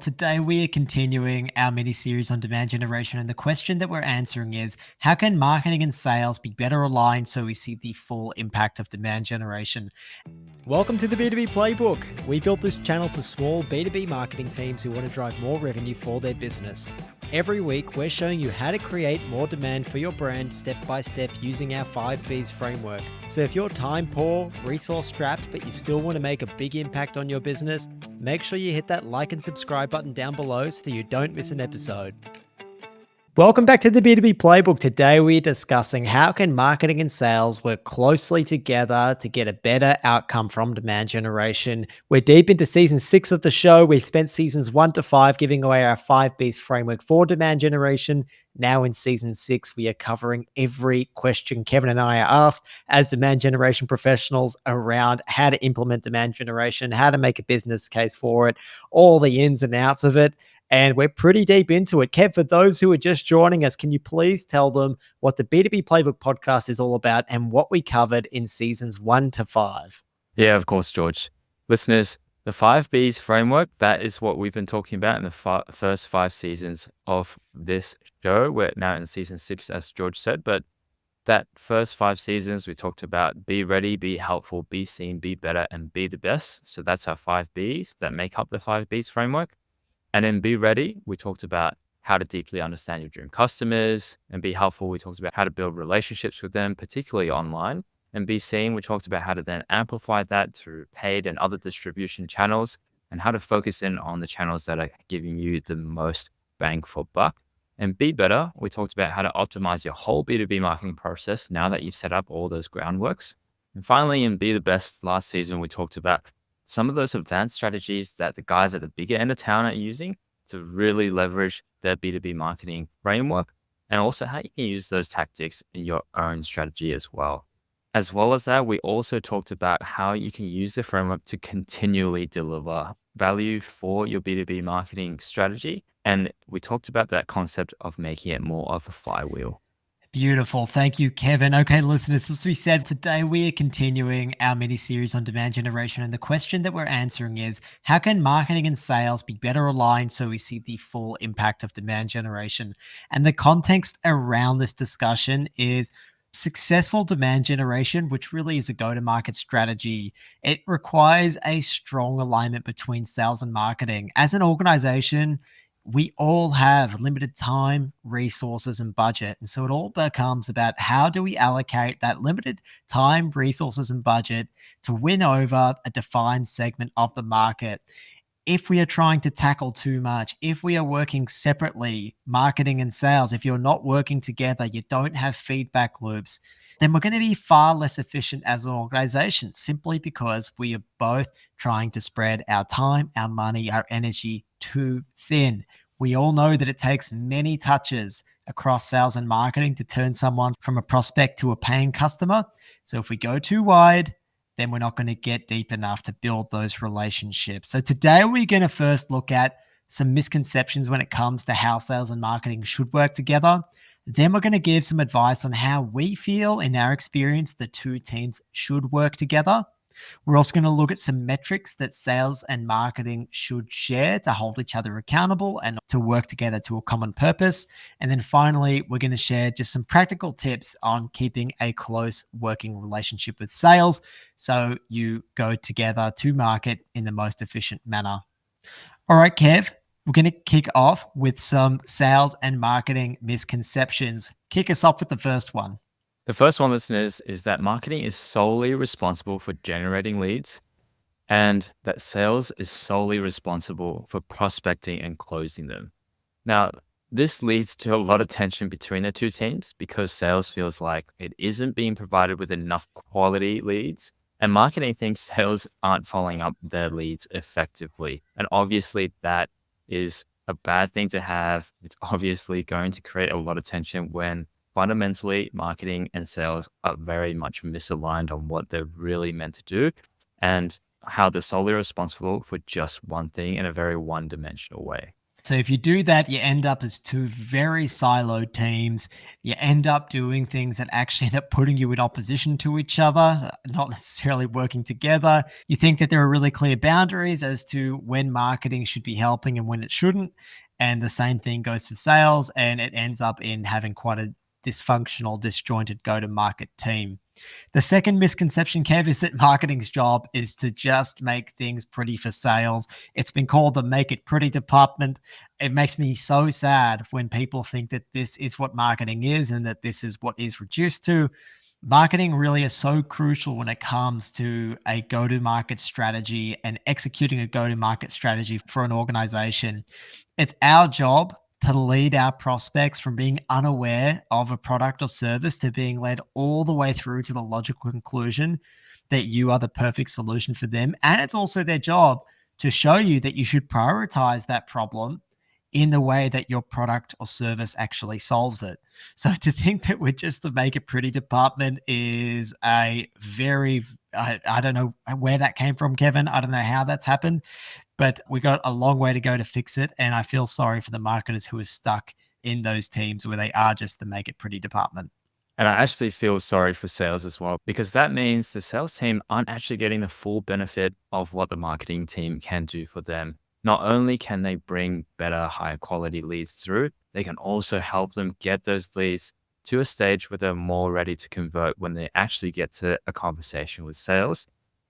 Today, we are continuing our mini series on demand generation. And the question that we're answering is how can marketing and sales be better aligned so we see the full impact of demand generation? Welcome to the B2B Playbook. We built this channel for small B2B marketing teams who want to drive more revenue for their business. Every week, we're showing you how to create more demand for your brand step by step using our 5Bs framework. So if you're time poor, resource strapped, but you still want to make a big impact on your business, make sure you hit that like and subscribe button down below so you don't miss an episode. Welcome back to the B2B Playbook. Today we're discussing how can marketing and sales work closely together to get a better outcome from demand generation. We're deep into season 6 of the show. We spent seasons 1 to 5 giving away our 5Bs framework for demand generation. Now in season 6, we are covering every question Kevin and I are asked as demand generation professionals around how to implement demand generation, how to make a business case for it, all the ins and outs of it. And we're pretty deep into it. Kev, for those who are just joining us, can you please tell them what the B2B Playbook podcast is all about and what we covered in seasons 1 to 5? Yeah, of course, George. Listeners, the 5Bs framework, that is what we've been talking about in the first 5 seasons of this show. We're now in season 6, as George said, but that first 5 seasons, we talked about be ready, be helpful, be seen, be better, and be the best. So that's our 5Bs that make up the 5Bs framework. And in Be Ready, we talked about how to deeply understand your dream customers. And Be Helpful, we talked about how to build relationships with them, particularly online. And Be Seen, we talked about how to then amplify that through paid and other distribution channels and how to focus in on the channels that are giving you the most bang for buck. And Be Better, we talked about how to optimize your whole B2B marketing process now that you've set up all those groundworks. And finally, in Be the Best, last season, we talked about some of those advanced strategies that the guys at the bigger end of town are using to really leverage their B2B marketing framework, and also how you can use those tactics in your own strategy as well. As well as that, we also talked about how you can use the framework to continually deliver value for your B2B marketing strategy. And we talked about that concept of making it more of a flywheel. Beautiful. Thank you, Kevin. Okay, listeners, as we said, today we are continuing our mini series on demand generation. And the question that we're answering is how can marketing and sales be better aligned so we see the full impact of demand generation? And the context around this discussion is successful demand generation, which really is a go to market strategy. It requires a strong alignment between sales and marketing. As an organization, we all have limited time, resources, and budget. And so it all becomes about how do we allocate that limited time, resources, and budget to win over a defined segment of the market. If we are trying to tackle too much, if we are working separately, marketing and sales, if you're not working together, you don't have feedback loops, then we're going to be far less efficient as an organization simply because we are both trying to spread our time, our money, our energy too thin. We all know that it takes many touches across sales and marketing to turn someone from a prospect to a paying customer. So if we go too wide, then we're not going to get deep enough to build those relationships. So today we're going to first look at some misconceptions when it comes to how sales and marketing should work together. Then we're going to give some advice on how we feel in our experience the two teams should work together. We're also going to look at some metrics that sales and marketing should share to hold each other accountable and to work together to a common purpose. And then finally, we're going to share just some practical tips on keeping a close working relationship with sales so you go together to market in the most efficient manner. All right, Kev, we're going to kick off with some sales and marketing misconceptions. Kick us off with the first one. The first one, listeners, is that marketing is solely responsible for generating leads and that sales is solely responsible for prospecting and closing them. Now, this leads to a lot of tension between the two teams because sales feels like it isn't being provided with enough quality leads, and marketing thinks sales aren't following up their leads effectively. And obviously, that is a bad thing to have. It's obviously going to create a lot of tension when fundamentally, marketing and sales are very much misaligned on what they're really meant to do and how they're solely responsible for just one thing in a very one-dimensional way. So if you do that, you end up as two very siloed teams. You end up doing things that actually end up putting you in opposition to each other, not necessarily working together. You think that there are really clear boundaries as to when marketing should be helping and when it shouldn't. And the same thing goes for sales, and it ends up in having quite a dysfunctional, disjointed go-to-market team. The second misconception, Kev, is that marketing's job is to just make things pretty for sales. It's been called the make it pretty department. It makes me so sad when people think that this is what marketing is and that this is what is reduced to. Marketing really is so crucial when it comes to a go to market strategy and executing a go to market strategy for an organization. It's our job to lead our prospects from being unaware of a product or service to being led all the way through to the logical conclusion that you are the perfect solution for them. And it's also their job to show you that you should prioritize that problem in the way that your product or service actually solves it. So to think that we're just the make it pretty department is a very, I don't know where that came from, Kevin. I don't know how that's happened, but we got a long way to go to fix it. And I feel sorry for the marketers who are stuck in those teams where they are just the make it pretty department. And I actually feel sorry for sales as well, because that means the sales team aren't actually getting the full benefit of what the marketing team can do for them. Not only can they bring better, higher quality leads through, they can also help them get those leads to a stage where they're more ready to convert when they actually get to a conversation with sales.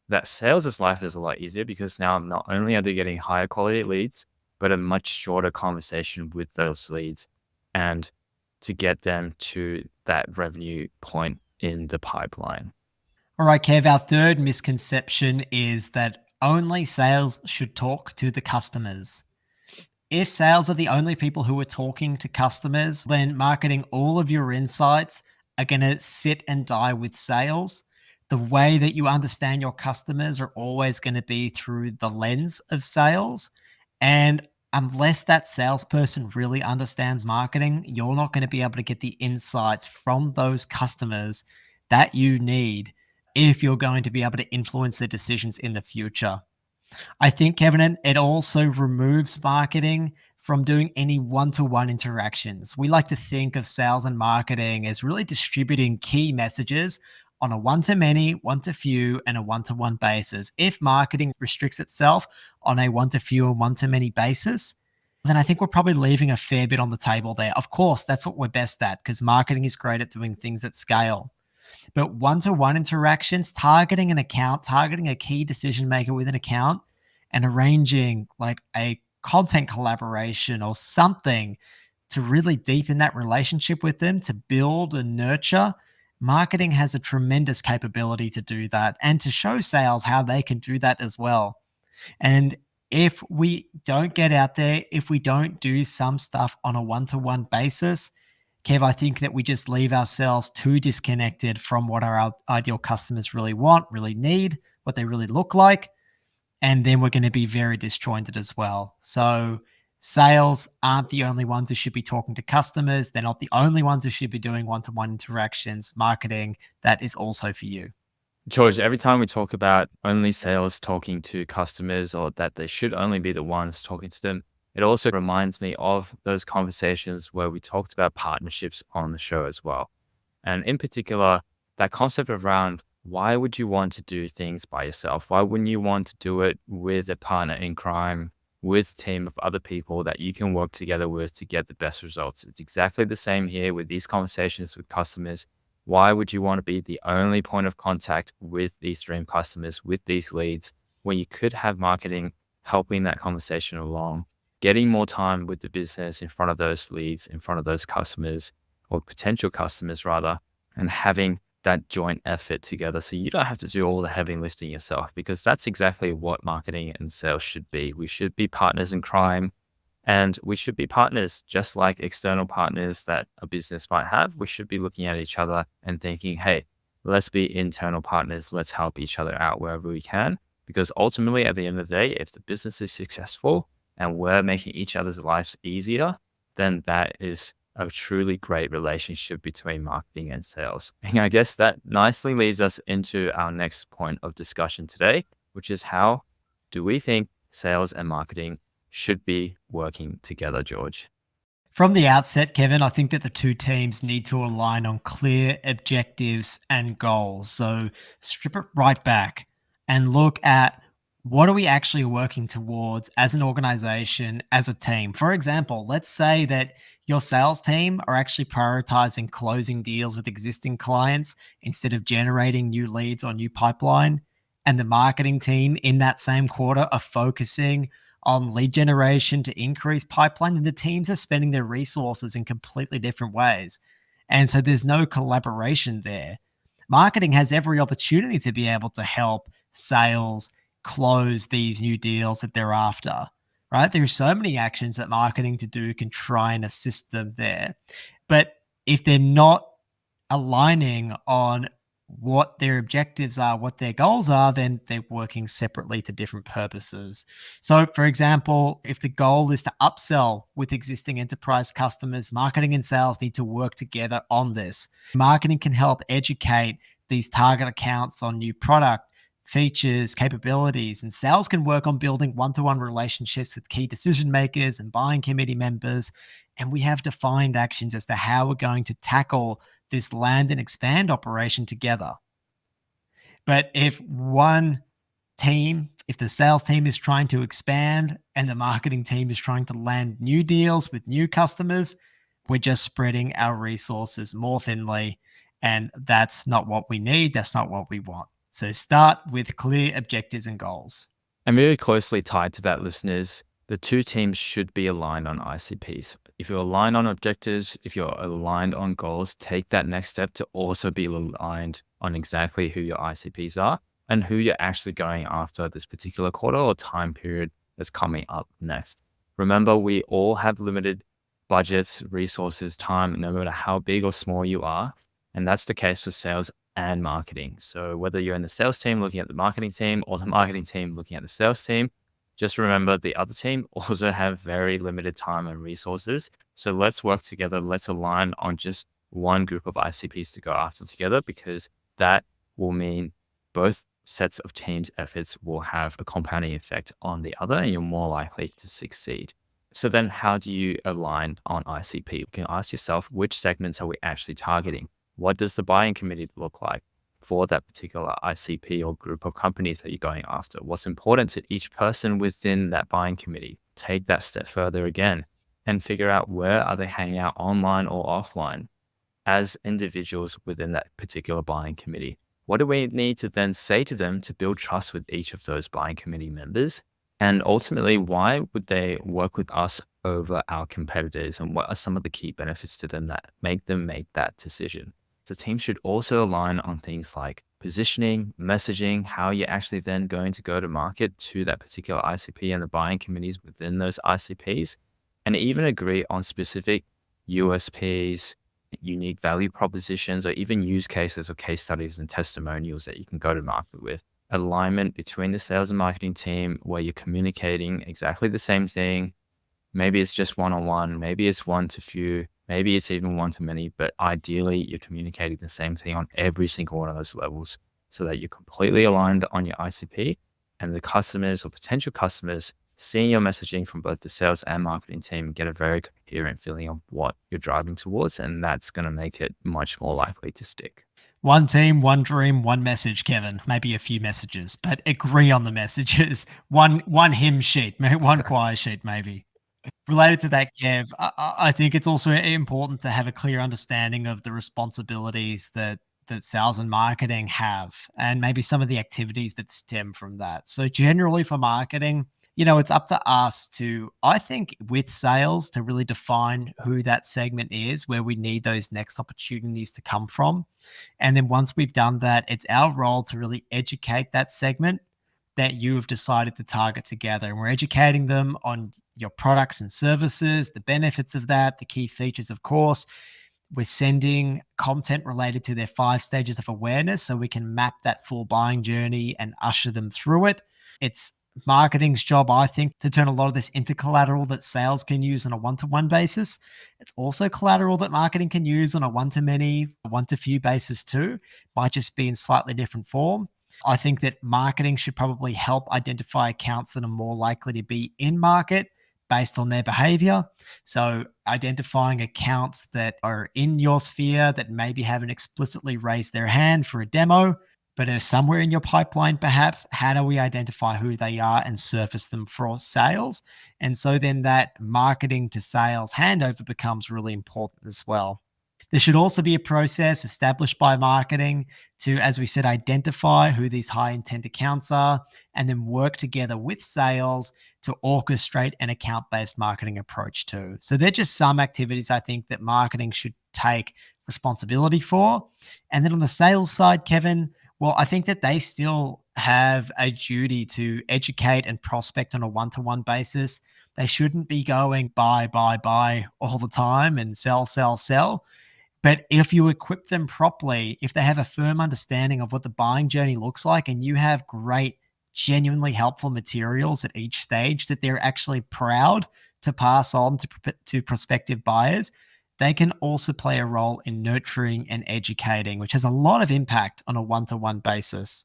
That sales' life is a lot easier because now not only are they getting higher quality leads, but a much shorter conversation with those leads and to get them to that revenue point in the pipeline. All right, Kev, our third misconception is that only sales should talk to the customers. If sales are the only people who are talking to customers, then marketing all of your insights are going to sit and die with sales. The way that you understand your customers are always going to be through the lens of sales. And unless that salesperson really understands marketing, you're not going to be able to get the insights from those customers that you need if you're going to be able to influence their decisions in the future. I think, Kevin, it also removes marketing from doing any one-to-one interactions. We like to think of sales and marketing as really distributing key messages on a one-to-many, one-to-few, and a one-to-one basis. If marketing restricts itself on a one-to-few and one-to-many basis, then I think we're probably leaving a fair bit on the table there. Of course, that's what we're best at because marketing is great at doing things at scale. But one-to-one interactions, targeting an account, targeting a key decision maker with an account, and arranging like a content collaboration or something to really deepen that relationship with them, to build and nurture. Marketing has a tremendous capability to do that and to show sales how they can do that as well. And if we don't get out there, if we don't do some stuff on a one-to-one basis, Kev, I think that we just leave ourselves too disconnected from what our ideal customers really want, really need, what they really look like. And then we're going to be very disjointed as well. So sales aren't the only ones who should be talking to customers. They're not the only ones who should be doing one-to-one interactions. Marketing, that is also for you. George, every time we talk about only sales talking to customers or that they should only be the ones talking to them, it also reminds me of those conversations where we talked about partnerships on the show as well. And in particular, that concept around why would you want to do things by yourself? Why wouldn't you want to do it with a partner in crime, with a team of other people that you can work together with to get the best results? It's exactly the same here with these conversations with customers. Why would you want to be the only point of contact with these dream customers, with these leads, when you could have marketing helping that conversation along, getting more time with the business in front of those leads, in front of those customers or potential customers rather, and having that joint effort together. So you don't have to do all the heavy lifting yourself, because that's exactly what marketing and sales should be. We should be partners in crime, and we should be partners just like external partners that a business might have. We should be looking at each other and thinking, hey, let's be internal partners. Let's help each other out wherever we can. Because ultimately, at the end of the day, if the business is successful and we're making each other's lives easier, then that is a truly great relationship between marketing and sales. And I guess that nicely leads us into our next point of discussion today, which is how do we think sales and marketing should be working together, George? From the outset, Kevin, I think that the two teams need to align on clear objectives and goals. So strip it right back and look at what are we actually working towards as an organization, as a team. For example, let's say that your sales team are actually prioritizing closing deals with existing clients instead of generating new leads or new pipeline. And the marketing team in that same quarter are focusing on lead generation to increase pipeline, and the teams are spending their resources in completely different ways. And so there's no collaboration there. Marketing has every opportunity to be able to help sales close these new deals that they're after, right? There's so many actions that marketing to do can try and assist them there. But if they're not aligning on what their objectives are, what their goals are, then they're working separately to different purposes. So, for example, if the goal is to upsell with existing enterprise customers, marketing and sales need to work together on this. Marketing can help educate these target accounts on new product features, capabilities, and sales can work on building one-to-one relationships with key decision makers and buying committee members. And we have defined actions as to how we're going to tackle this land and expand operation together. But if one team, if the sales team is trying to expand and the marketing team is trying to land new deals with new customers, we're just spreading our resources more thinly. And that's not what we need. That's not what we want. So start with clear objectives and goals. And really closely tied to that, listeners, the two teams should be aligned on ICPs. If you're aligned on objectives, if you're aligned on goals, take that next step to also be aligned on exactly who your ICPs are and who you're actually going after this particular quarter or time period that's coming up next. Remember, we all have limited budgets, resources, time, no matter how big or small you are. And that's the case for sales and marketing. So whether you're in the sales team looking at the marketing team or the marketing team looking at the sales team, just remember the other team also have very limited time and resources. So let's work together. Let's align on just one group of ICPs to go after together, because that will mean both sets of teams' efforts will have a compounding effect on the other, and you're more likely to succeed. So then how do you align on ICP? You can ask yourself, which segments are we actually targeting? What does the buying committee look like for that particular ICP or group of companies that you're going after? What's important to each person within that buying committee? Take that step further again and figure out, where are they hanging out, online or offline, as individuals within that particular buying committee? What do we need to then say to them to build trust with each of those buying committee members? And ultimately, why would they work with us over our competitors? And what are some of the key benefits to them that make them make that decision? The team should also align on things like positioning, messaging, how you're actually then going to go to market to that particular ICP and the buying committees within those ICPs, and even agree on specific USPs, unique value propositions, or even use cases or case studies and testimonials that you can go to market with. Alignment between the sales and marketing team, where you're communicating exactly the same thing. Maybe it's just one-on-one, maybe it's one to few, maybe it's even one to many, but ideally you're communicating the same thing on every single one of those levels, so that you're completely aligned on your ICP, and the customers or potential customers seeing your messaging from both the sales and marketing team get a very coherent feeling of what you're driving towards, and that's going to make it much more likely to stick. One team, one dream, one message, Kevin. Maybe a few messages, but agree on the messages. One hymn sheet, one choir sheet, maybe. Related to that, Kev, I think it's also important to have a clear understanding of the responsibilities that sales and marketing have, and maybe some of the activities that stem from that. So generally for marketing, it's up to us to, I think, with sales, to really define who that segment is, where we need those next opportunities to come from. And then once we've done that, it's our role to really educate that segment that you have decided to target together. And we're educating them on your products and services, the benefits of that, the key features, of course. We're sending content related to their 5 stages of awareness so we can map that full buying journey and usher them through it. It's marketing's job, I think, to turn a lot of this into collateral that sales can use on a one-to-one basis. It's also collateral that marketing can use on a one-to-many, one-to-few basis too. Might just be in slightly different form. I think that marketing should probably help identify accounts that are more likely to be in market based on their behavior. So identifying accounts that are in your sphere that maybe haven't explicitly raised their hand for a demo, but are somewhere in your pipeline, perhaps. How do we identify who they are and surface them for sales? And so then that marketing to sales handover becomes really important as well. There should also be a process established by marketing to, as we said, identify who these high intent accounts are and then work together with sales to orchestrate an account based marketing approach too. So they're just some activities I think that marketing should take responsibility for. And then on the sales side, Kevin, well, I think that they still have a duty to educate and prospect on a one-to-one basis. They shouldn't be going buy all the time and sell. But if you equip them properly, if they have a firm understanding of what the buying journey looks like, and you have great, genuinely helpful materials at each stage that they're actually proud to pass on to prospective buyers, they can also play a role in nurturing and educating, which has a lot of impact on a one-to-one basis.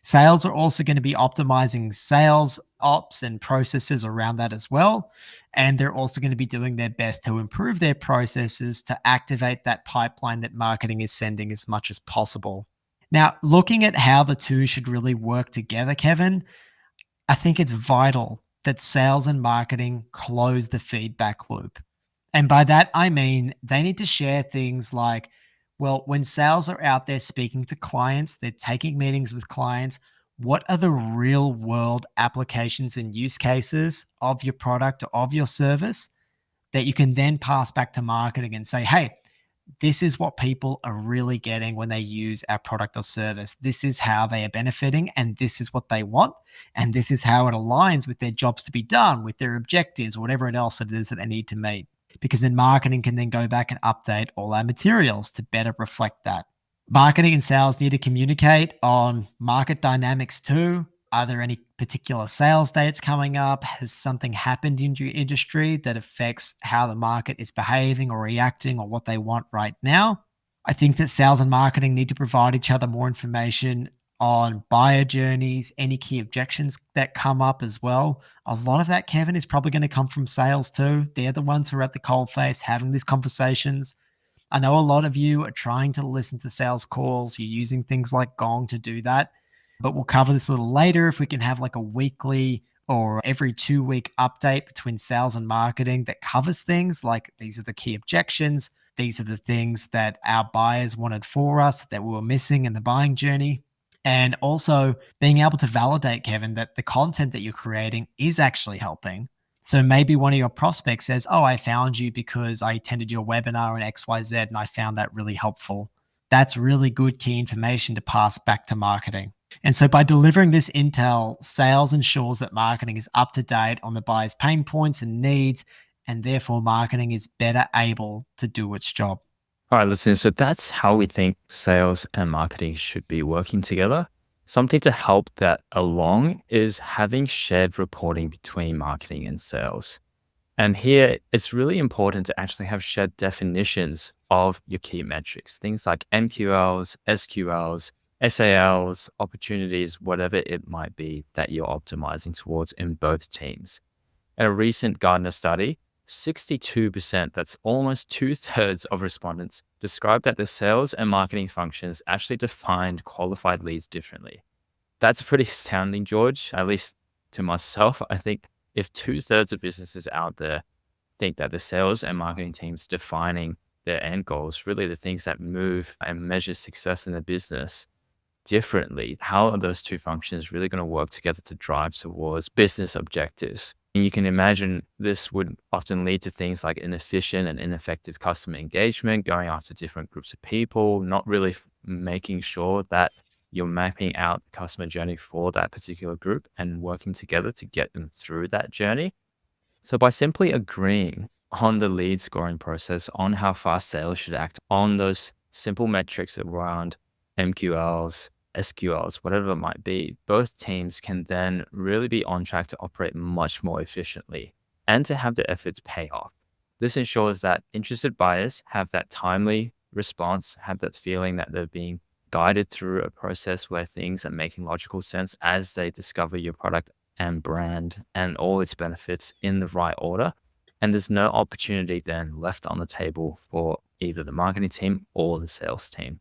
Sales are also going to be optimizing sales ops and processes around that as well. And they're also going to be doing their best to improve their processes to activate that pipeline that marketing is sending as much as possible. Now, looking at how the two should really work together, Kevin, I think it's vital that sales and marketing close the feedback loop. And by that, I mean they need to share things like, well, when sales are out there speaking to clients, they're taking meetings with clients. What are the real world applications and use cases of your product or of your service that you can then pass back to marketing and say, hey, this is what people are really getting when they use our product or service. This is how they are benefiting, and this is what they want. And this is how it aligns with their jobs to be done, with their objectives, or whatever else it is that they need to meet. Because then marketing can then go back and update all our materials to better reflect that. Marketing and sales need to communicate on market dynamics too. Are there any particular sales dates coming up? Has something happened in your industry that affects how the market is behaving or reacting or what they want right now? I think that sales and marketing need to provide each other more information on buyer journeys, any key objections that come up as well. A lot of that, Kevin, is probably going to come from sales too. They're the ones who are at the coalface having these conversations. I know a lot of you are trying to listen to sales calls. You're using things like Gong to do that, but we'll cover this a little later. If we can have like a weekly or every 2-week update between sales and marketing that covers things like these are the key objections. These are the things that our buyers wanted for us that we were missing in the buying journey. And also being able to validate, Kevin, that the content that you're creating is actually helping. So maybe one of your prospects says, oh, I found you because I attended your webinar on XYZ and I found that really helpful. That's really good key information to pass back to marketing. And so by delivering this intel, sales ensures that marketing is up to date on the buyer's pain points and needs, and therefore marketing is better able to do its job. All right, listeners, so that's how we think sales and marketing should be working together. Something to help that along is having shared reporting between marketing and sales. And here, it's really important to actually have shared definitions of your key metrics, things like MQLs, SQLs, SALs, opportunities, whatever it might be that you're optimizing towards in both teams. In a recent Gartner study, 62%, that's almost 2/3 of respondents, described that the sales and marketing functions actually defined qualified leads differently. That's pretty astounding, George, at least to myself. I think if 2/3 of businesses out there think that the sales and marketing teams defining their end goals, really the things that move and measure success in the business differently, how are those two functions really going to work together to drive towards business objectives? And you can imagine this would often lead to things like inefficient and ineffective customer engagement, going after different groups of people, not really making sure that you're mapping out the customer journey for that particular group and working together to get them through that journey. So by simply agreeing on the lead scoring process, on how fast sales should act, on those simple metrics around MQLs, SQLs, whatever it might be, both teams can then really be on track to operate much more efficiently and to have their efforts pay off. This ensures that interested buyers have that timely response, have that feeling that they're being guided through a process where things are making logical sense as they discover your product and brand and all its benefits in the right order. And there's no opportunity then left on the table for either the marketing team or the sales team.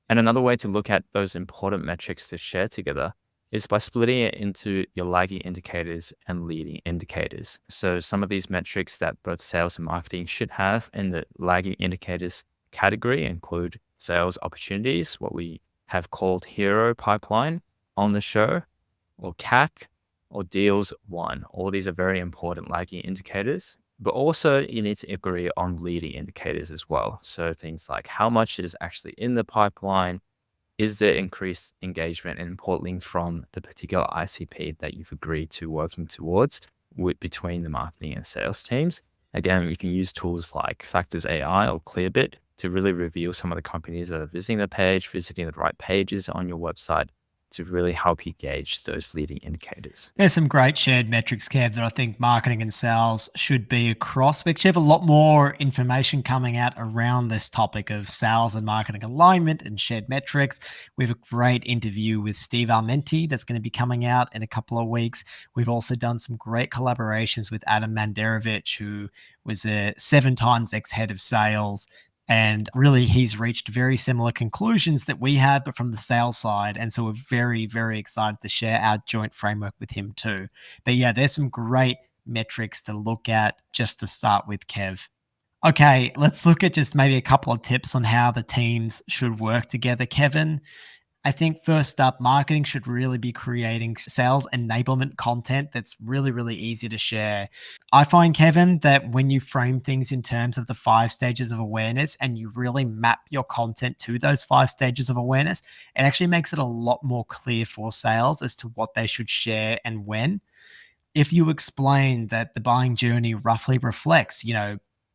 And another way to look at those important metrics to share together is by splitting it into your lagging indicators and leading indicators. So some of these metrics that both sales and marketing should have in the lagging indicators category include sales opportunities, what we have called hero pipeline on the show, or CAC, or deals won. All these are very important lagging indicators, but also you need to agree on leading indicators as well. So things like how much is actually in the pipeline, is there increased engagement, and importantly from the particular ICP that you've agreed to working towards between the marketing and sales teams. Again, you can use tools like Factors AI or Clearbit to really reveal some of the companies that are visiting the page, visiting the right pages on your website, to really help you gauge those leading indicators. There's some great shared metrics, Kev, that I think marketing and sales should be across. We actually have a lot more information coming out around this topic of sales and marketing alignment and shared metrics. We have a great interview with Steve Armenti that's going to be coming out in a couple of weeks. We've also done some great collaborations with Adam Mandarovich, who was a 7 times ex-head of sales. And really, he's reached very similar conclusions that we have, but from the sales side. And so we're very, very excited to share our joint framework with him too. But yeah, there's some great metrics to look at just to start with, Kev. Okay, let's look at just maybe a couple of tips on how the teams should work together, Kevin. I think first up, marketing should really be creating sales enablement content that's really, really easy to share. I find, Kevin, that when you frame things in terms of the 5 stages of awareness and you really map your content to those 5 stages of awareness, it actually makes it a lot more clear for sales as to what they should share and when. If you explain that the buying journey roughly reflects,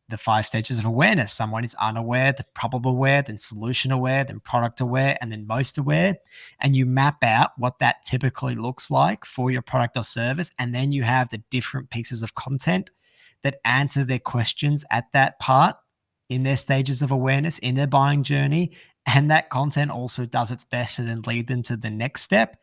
the 5 stages of awareness, someone is unaware, then probable aware, then solution aware, then product aware, and then most aware, and you map out what that typically looks like for your product or service, and then you have the different pieces of content that answer their questions at that part in their stages of awareness, in their buying journey, and that content also does its best to then lead them to the next step.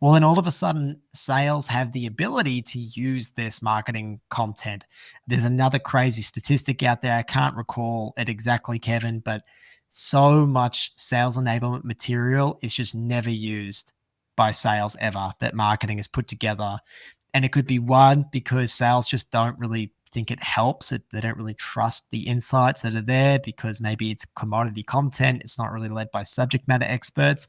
Well, then all of a sudden, sales have the ability to use this marketing content. There's another crazy statistic out there. I can't recall it exactly, Kevin, but so much sales enablement material is just never used by sales ever that marketing has put together. And it could be one, because sales just don't really think it helps. They don't really trust the insights that are there because maybe it's commodity content. It's not really led by subject matter experts.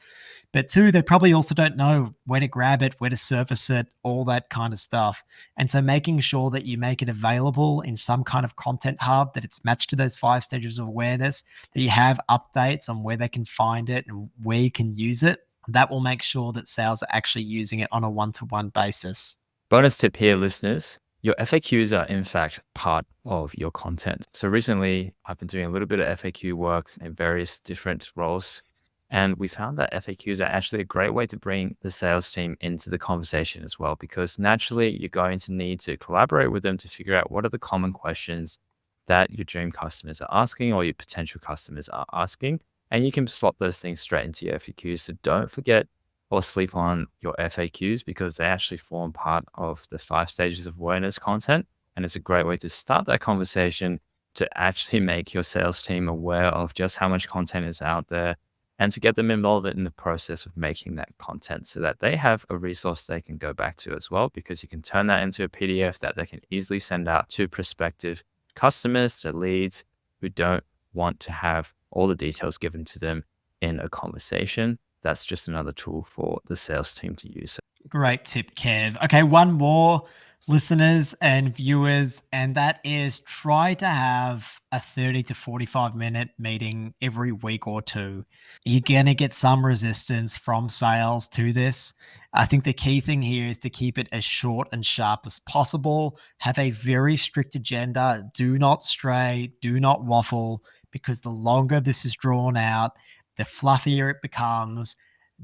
But 2, they probably also don't know where to grab it, where to surface it, all that kind of stuff. And so making sure that you make it available in some kind of content hub, that it's matched to those 5 stages of awareness, that you have updates on where they can find it and where you can use it, that will make sure that sales are actually using it on a one-to-one basis. Bonus tip here, listeners. Your FAQs are in fact part of your content. So recently I've been doing a little bit of FAQ work in various different roles, and we found that FAQs are actually a great way to bring the sales team into the conversation as well, because naturally you're going to need to collaborate with them to figure out what are the common questions that your dream customers are asking or your potential customers are asking. And you can slot those things straight into your FAQs. So don't forget or sleep on your FAQs, because they actually form part of the 5 stages of awareness content. And it's a great way to start that conversation, to actually make your sales team aware of just how much content is out there, and to get them involved in the process of making that content so that they have a resource they can go back to as well, because you can turn that into a PDF that they can easily send out to prospective customers, to leads who don't want to have all the details given to them in a conversation. That's just another tool for the sales team to use. Great tip, Kev. Okay, one more, listeners and viewers, and that is try to have a 30 to 45 minute meeting every week or 2. You're going to get some resistance from sales to this. I think the key thing here is to keep it as short and sharp as possible. Have a very strict agenda. Do not stray, do not waffle, because the longer this is drawn out, the fluffier it becomes,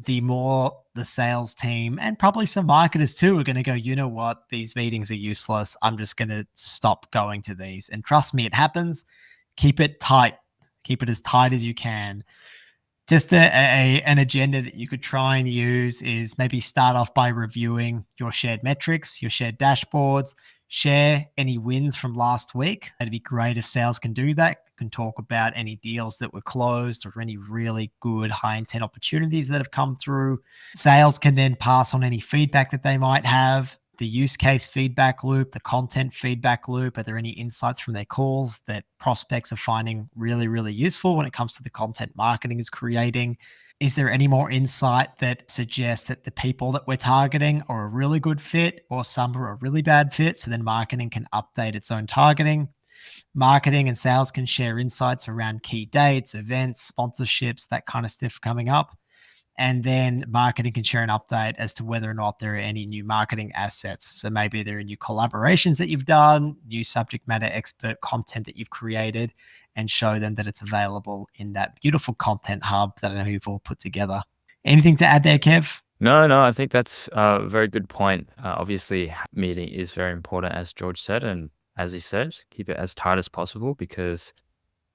the more the sales team and probably some marketers too are going to go, you know what, these meetings are useless. I'm just going to stop going to these. And trust me, it happens. Keep it tight. Keep it as tight as you can. Just an agenda that you could try and use is maybe start off by reviewing your shared metrics, your shared dashboards, share any wins from last week. That'd be great if sales can do that. Can talk about any deals that were closed or any really good high intent opportunities that have come through. Sales can then pass on any feedback that they might have, the use case feedback loop, the content feedback loop. Are there any insights from their calls that prospects are finding really, really useful when it comes to the content marketing is creating? Is there any more insight that suggests that the people that we're targeting are a really good fit or some are a really bad fit? So then marketing can update its own targeting. Marketing and sales can share insights around key dates, events, sponsorships, that kind of stuff coming up. And then marketing can share an update as to whether or not there are any new marketing assets. So maybe there are new collaborations that you've done, new subject matter expert content that you've created, and show them that it's available in that beautiful content hub that I know you've all put together. Anything to add there, Kev? No, I think that's a very good point. Obviously, meeting is very important, as George said, and as he said, keep it as tight as possible because,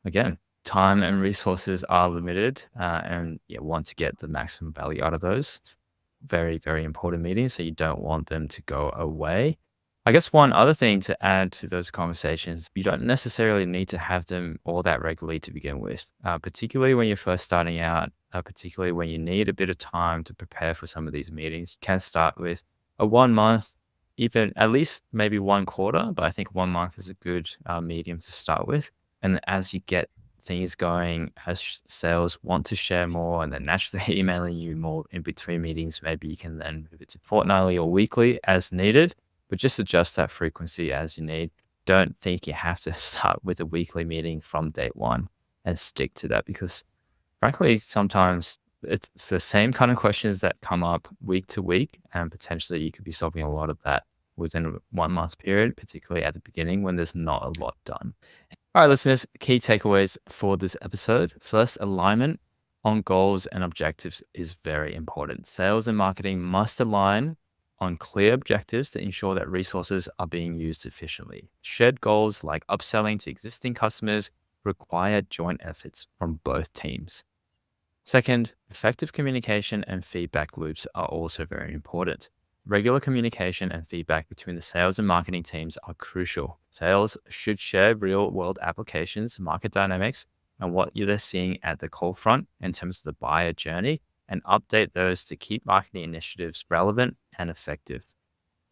again, time and resources are limited, and you want to get the maximum value out of those. Very, very important meetings, so you don't want them to go away. I guess one other thing to add to those conversations, you don't necessarily need to have them all that regularly to begin with, particularly when you're first starting out, particularly when you need a bit of time to prepare for some of these meetings. You can start with a 1 month, even at least maybe 1 quarter, but I think 1 month is a good medium to start with. And as you get things going, as sales want to share more and then naturally emailing you more in between meetings, maybe you can then move it to fortnightly or weekly as needed, but just adjust that frequency as you need. Don't think you have to start with a weekly meeting from day one and stick to that because frankly, sometimes it's the same kind of questions that come up week to week, and potentially you could be solving a lot of that within a 1 month period, particularly at the beginning when there's not a lot done. All right, listeners, key takeaways for this episode. First, alignment on goals and objectives is very important. Sales and marketing must align on clear objectives to ensure that resources are being used efficiently. Shared goals like upselling to existing customers require joint efforts from both teams. Second, effective communication and feedback loops are also very important. Regular communication and feedback between the sales and marketing teams are crucial. Sales should share real-world applications, market dynamics, and what they're seeing at the call front in terms of the buyer journey, and update those to keep marketing initiatives relevant and effective.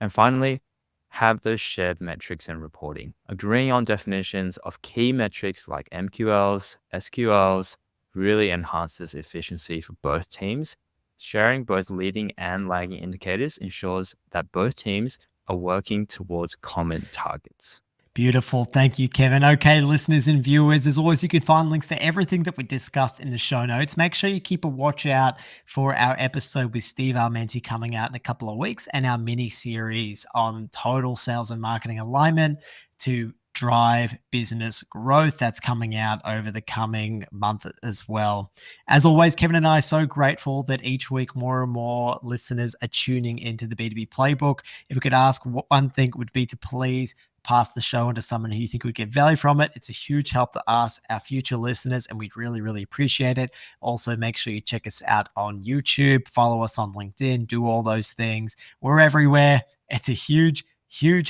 And finally, have those shared metrics and reporting. Agreeing on definitions of key metrics like MQLs, SQLs really enhances efficiency for both teams. Sharing both leading and lagging indicators ensures that both teams are working towards common targets. Beautiful. Thank you, Kevin. Okay, listeners and viewers, as always, you can find links to everything that we discussed in the show notes. Make sure you keep a watch out for our episode with Steve Armenti coming out in a couple of weeks and our mini series on total sales and marketing alignment to drive business growth. That's coming out over the coming month as well. As always, Kevin and I are so grateful that each week more and more listeners are tuning into the B2B Playbook. If we could ask what one thing would be to please pass the show on to someone who you think would get value from it. It's a huge help to us, our future listeners, and we'd really, really appreciate it. Also, make sure you check us out on YouTube, follow us on LinkedIn, do all those things. We're everywhere. It's a huge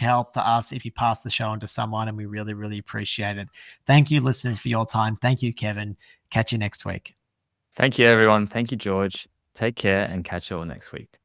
help to us if you pass the show on to someone, and we really, really appreciate it. Thank you, listeners, for your time. Thank you, Kevin. Catch you next week. Thank you, everyone. Thank you, George. Take care and catch you all next week.